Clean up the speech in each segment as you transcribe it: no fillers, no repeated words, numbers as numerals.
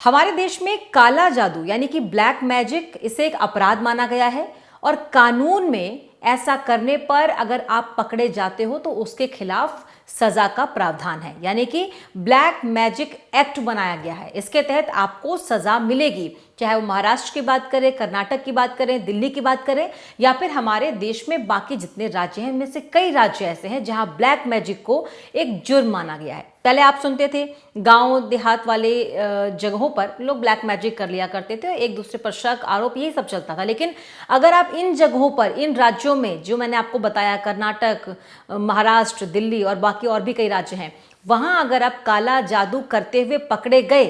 हमारे देश में काला जादू यानी कि ब्लैक मैजिक इसे एक अपराध माना गया है और कानून में ऐसा करने पर अगर आप पकड़े जाते हो तो उसके खिलाफ सजा का प्रावधान है। यानी कि ब्लैक मैजिक एक्ट बनाया गया है। इसके तहत आपको सजा मिलेगी, चाहे वो महाराष्ट्र की बात करें, कर्नाटक की बात करें, दिल्ली की बात करें या फिर हमारे देश में बाकी जितने राज्य हैं, इनमें से कई राज्य ऐसे हैं जहां ब्लैक मैजिक को एक जुर्म माना गया है। पहले आप सुनते थे गांव देहात वाले जगहों पर लोग ब्लैक मैजिक कर लिया करते थे, एक दूसरे पर शक आरोप यही सब चलता था। लेकिन अगर आप इन जगहों पर, इन राज्यों में जो मैंने आपको बताया, कर्नाटक, महाराष्ट्र, दिल्ली और बाकी और भी कई राज्य हैं, वहां अगर आप काला जादू करते हुए पकड़े गए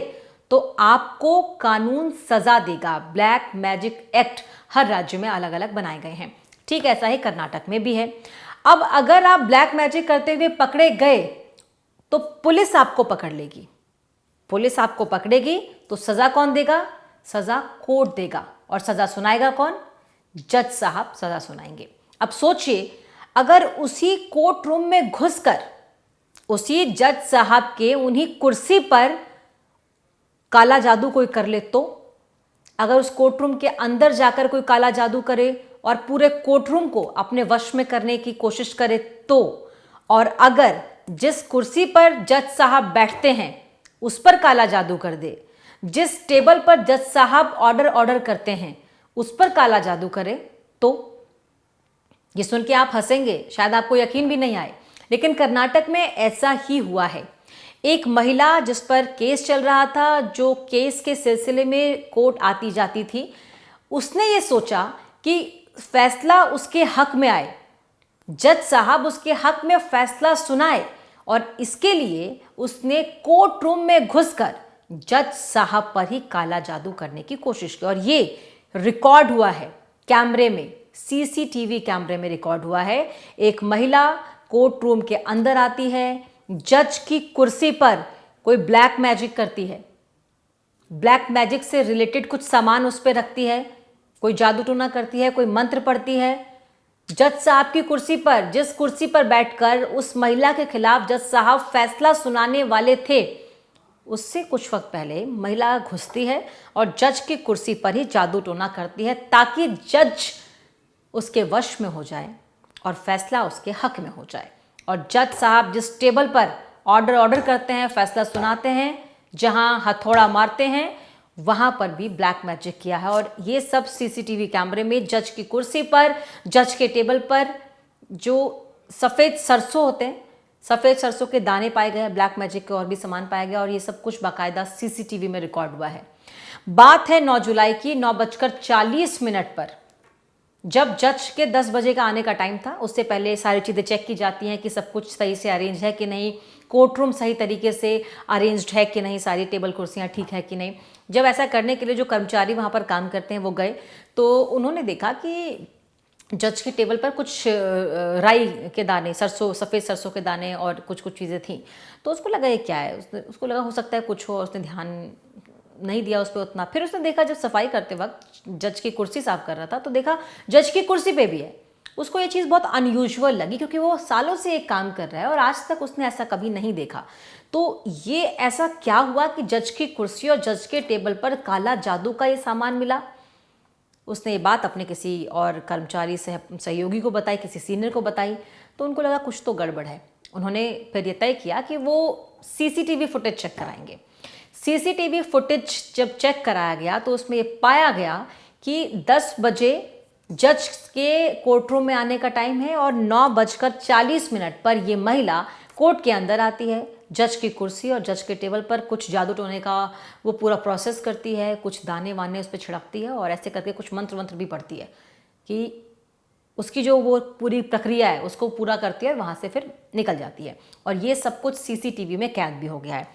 तो आपको कानून सजा देगा। ब्लैक मैजिक एक्ट हर राज्य में अलग अलग बनाए गए हैं। ठीक ऐसा ही कर्नाटक में भी है। अब अगर आप ब्लैक मैजिक करते हुए पकड़े गए तो पुलिस आपको पकड़ लेगी। पुलिस आपको पकड़ेगी तो सजा कौन देगा? सजा कोर्ट देगा। और सजा सुनाएगा कौन? जज साहब सजा सुनाएंगे। अब सोचिए, अगर उसी कोर्ट रूम में घुसकर उसी जज साहब के उन्हीं कुर्सी पर काला जादू कोई कर ले तो? अगर उस कोर्ट रूम के अंदर जाकर कोई काला जादू करे और पूरे कोर्ट रूम को अपने वश में करने की कोशिश करे तो? और अगर जिस कुर्सी पर जज साहब बैठते हैं उस पर काला जादू कर दे, जिस टेबल पर जज साहब ऑर्डर करते हैं उस पर काला जादू करे तो? ये सुन के आप हंसेंगे, शायद आपको यकीन भी नहीं आए, लेकिन कर्नाटक में ऐसा ही हुआ है। एक महिला जिस पर केस चल रहा था, जो केस के सिलसिले में कोर्ट आती जाती थी, उसने ये सोचा कि फैसला उसके हक में आए, जज साहब उसके हक में फैसला सुनाए, और इसके लिए उसने कोर्ट रूम में घुसकर जज साहब पर ही काला जादू करने की कोशिश की। और ये रिकॉर्ड हुआ है कैमरे में, सीसीटीवी कैमरे में रिकॉर्ड हुआ है। एक महिला कोर्ट रूम के अंदर आती है, जज की कुर्सी पर कोई ब्लैक मैजिक करती है, ब्लैक मैजिक से रिलेटेड कुछ सामान उस पर रखती है, कोई जादू टोना करती है, कोई मंत्र पढ़ती है। जज साहब की कुर्सी पर, जिस कुर्सी पर बैठकर उस महिला के खिलाफ जज साहब फैसला सुनाने वाले थे, उससे कुछ वक्त पहले महिला घुसती है और जज की कुर्सी पर ही जादू टोना करती है, ताकि जज उसके वश में हो जाए और फैसला उसके हक में हो जाए। और जज साहब जिस टेबल पर ऑर्डर करते हैं, फैसला सुनाते हैं, जहां हथौड़ा मारते हैं, वहां पर भी ब्लैक मैजिक किया है। और ये सब सीसीटीवी कैमरे में जज की कुर्सी पर, जज के टेबल पर जो सफ़ेद सरसों होते हैं, सफ़ेद सरसों के दाने पाए गए हैं, ब्लैक मैजिक के और भी सामान पाया गया, और ये सब कुछ बाकायदा सीसीटीवी में रिकॉर्ड हुआ है। बात है 9 जुलाई की 9:40 पर, जब जज के 10 बजे का आने का टाइम था। उससे पहले सारी चीज़ें चेक की जाती हैं कि सब कुछ सही से अरेंज है कि नहीं, कोर्ट रूम सही तरीके से अरेंज्ड है कि नहीं, सारी टेबल कुर्सियाँ ठीक है कि नहीं। जब ऐसा करने के लिए जो कर्मचारी वहाँ पर काम करते हैं वो गए, तो उन्होंने देखा कि जज की टेबल पर कुछ राई के दाने, सरसों, सफ़ेद सरसों के दाने और कुछ चीज़ें थी। तो उसको लगा ये क्या है, उसको लगा हो सकता है कुछ हो, उसने ध्यान नहीं दिया उस पर उतना। फिर उसने देखा, जब सफाई करते वक्त जज की कुर्सी साफ कर रहा था तो देखा जज की कुर्सी पे भी है। उसको ये चीज़ बहुत अनयूजुअल लगी, क्योंकि वो सालों से एक काम कर रहा है और आज तक उसने ऐसा कभी नहीं देखा। तो ये ऐसा क्या हुआ कि जज की कुर्सी और जज के टेबल पर काला जादू का ये सामान मिला? उसने ये बात अपने किसी और कर्मचारी सहयोगी को बताई, किसी सीनियर को बताई, तो उनको लगा कुछ तो गड़बड़ है। उन्होंने फिर ये तय किया कि वो सीसीटीवी फुटेज चेक कराएंगे। सीसीटीवी फुटेज जब चेक कराया गया तो उसमें ये पाया गया कि 10 बजे जज के कोर्ट रूम में आने का टाइम है और 9:40 पर ये महिला कोर्ट के अंदर आती है, जज की कुर्सी और जज के टेबल पर कुछ जादू टोने का वो पूरा प्रोसेस करती है, कुछ दाने वाने उस पर छिड़कती है और ऐसे करके कुछ मंत्र भी पढ़ती है कि उसकी जो वो पूरी प्रक्रिया है उसको पूरा करती है और वहाँ से फिर निकल जाती है। और ये सब कुछ सीसीटीवी में कैद भी हो गया है।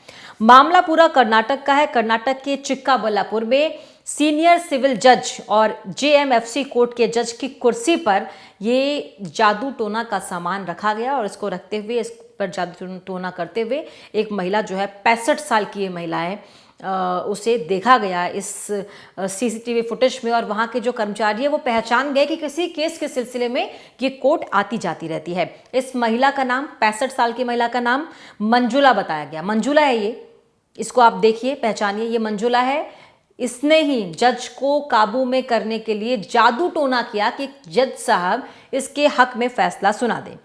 मामला पूरा कर्नाटक का है। कर्नाटक के चिक्काबल्लापुर में सीनियर सिविल जज और जेएमएफसी कोर्ट के जज की कुर्सी पर ये जादू टोना का सामान रखा गया और इसको रखते हुए, इस पर जादू टोना करते हुए एक महिला जो है, 65 साल की ये महिला है, उसे देखा गया इस सीसीटीवी फुटेज में। और वहाँ के जो कर्मचारी है वो पहचान गए कि किसी केस के सिलसिले में ये कोर्ट आती जाती रहती है। इस महिला का नाम, 65 साल की महिला का नाम मंजुला बताया गया। मंजुला है ये, इसको आप देखिए, पहचानिए, ये मंजुला है। इसने ही जज को काबू में करने के लिए जादू टोना किया कि जज साहब इसके हक में फैसला सुना दें,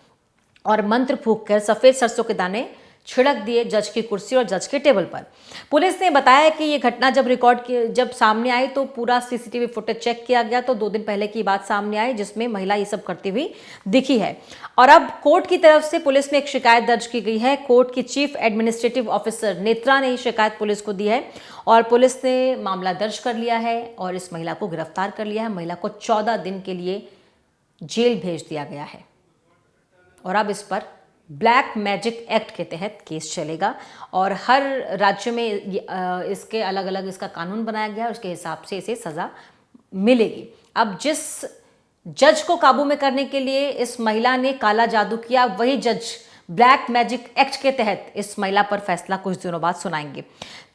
और मंत्र फूंक कर सफेद सरसों के दाने छिड़क दिए जज की कुर्सी और जज के टेबल पर। पुलिस ने बताया कि ये घटना जब सामने आई तो पूरा सीसीटीवी फुटेज चेक किया गया, तो 2 दिन पहले की बात सामने आई जिसमें महिला ये सब करती हुई दिखी है। और अब कोर्ट की तरफ से पुलिस में एक शिकायत दर्ज की गई है। कोर्ट की चीफ एडमिनिस्ट्रेटिव ऑफिसर नेत्रा ने ये शिकायत पुलिस को दी है और पुलिस ने मामला दर्ज कर लिया है और इस महिला को गिरफ्तार कर लिया है। महिला को 14 दिन के लिए जेल भेज दिया गया है और अब इस पर ब्लैक मैजिक एक्ट के तहत केस चलेगा और हर राज्य में इसके अलग अलग इसका कानून बनाया गया है, उसके हिसाब से इसे सजा मिलेगी। अब जिस जज को काबू में करने के लिए इस महिला ने काला जादू किया, वही जज ब्लैक मैजिक एक्ट के तहत इस महिला पर फैसला कुछ दिनों बाद सुनाएंगे।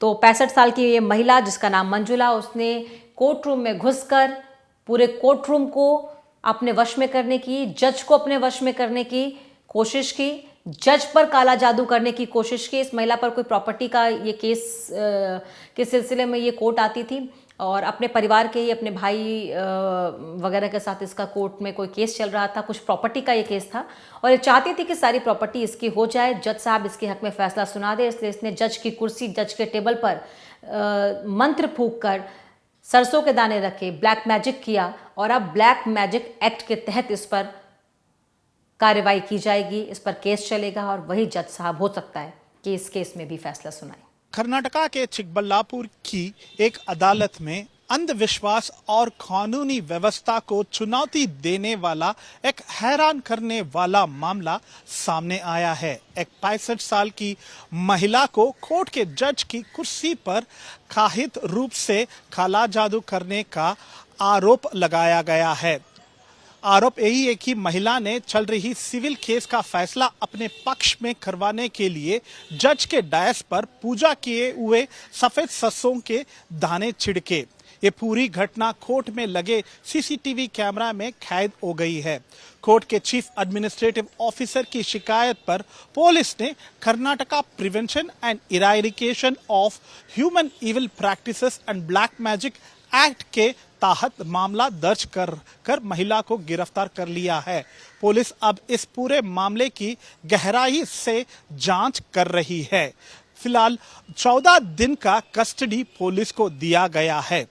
तो 65 साल की ये महिला जिसका नाम मंजुला, उसने कोर्ट रूम में घुसकर पूरे कोर्ट रूम को अपने वश में करने की, जज को अपने वश में करने की कोशिश की, जज पर काला जादू करने की कोशिश की। इस महिला पर कोई प्रॉपर्टी का ये केस के सिलसिले में ये कोर्ट आती थी और अपने परिवार के ही, अपने भाई वगैरह के साथ इसका कोर्ट में कोई केस चल रहा था, कुछ प्रॉपर्टी का ये केस था और ये चाहती थी कि सारी प्रॉपर्टी इसकी हो जाए, जज साहब इसके हक में फैसला सुना दे। इसलिए इसने जज की कुर्सी, जज के टेबल पर मंत्र फूंक कर सरसों के दाने रखे, ब्लैक मैजिक किया और अब ब्लैक मैजिक एक्ट के तहत इस पर कार्रवाई की जाएगी, इस पर केस चलेगा और वही जज साहब हो सकता है कि इस केस में भी फैसला सुनाए। कर्नाटका के चिकबल्लापुर की एक अदालत में अंधविश्वास और कानूनी व्यवस्था को चुनौती देने वाला एक हैरान करने वाला मामला सामने आया है। एक 65 साल की महिला को कोर्ट के जज की कुर्सी पर कथित रूप से काला जादू करने का आरोप लगाया गया है। आरोप यही है कि महिला ने चल रही सिविल केस का फैसला अपने पक्ष में करवाने के लिए जज के डायस पर पूजा किए हुए सफेद सरसों के दाने छिड़के। ये पूरी घटना कोर्ट में लगे सीसीटीवी कैमरा में कैद हो गई है। कोर्ट के चीफ एडमिनिस्ट्रेटिव ऑफिसर की शिकायत पर पुलिस ने Karnataka prevention and eradication of human evil practices and black magic act के तहत मामला दर्ज कर महिला को गिरफ्तार कर लिया है। पुलिस अब इस पूरे मामले की गहराई से जांच कर रही है। फिलहाल 14 दिन का कस्टडी पुलिस को दिया गया है।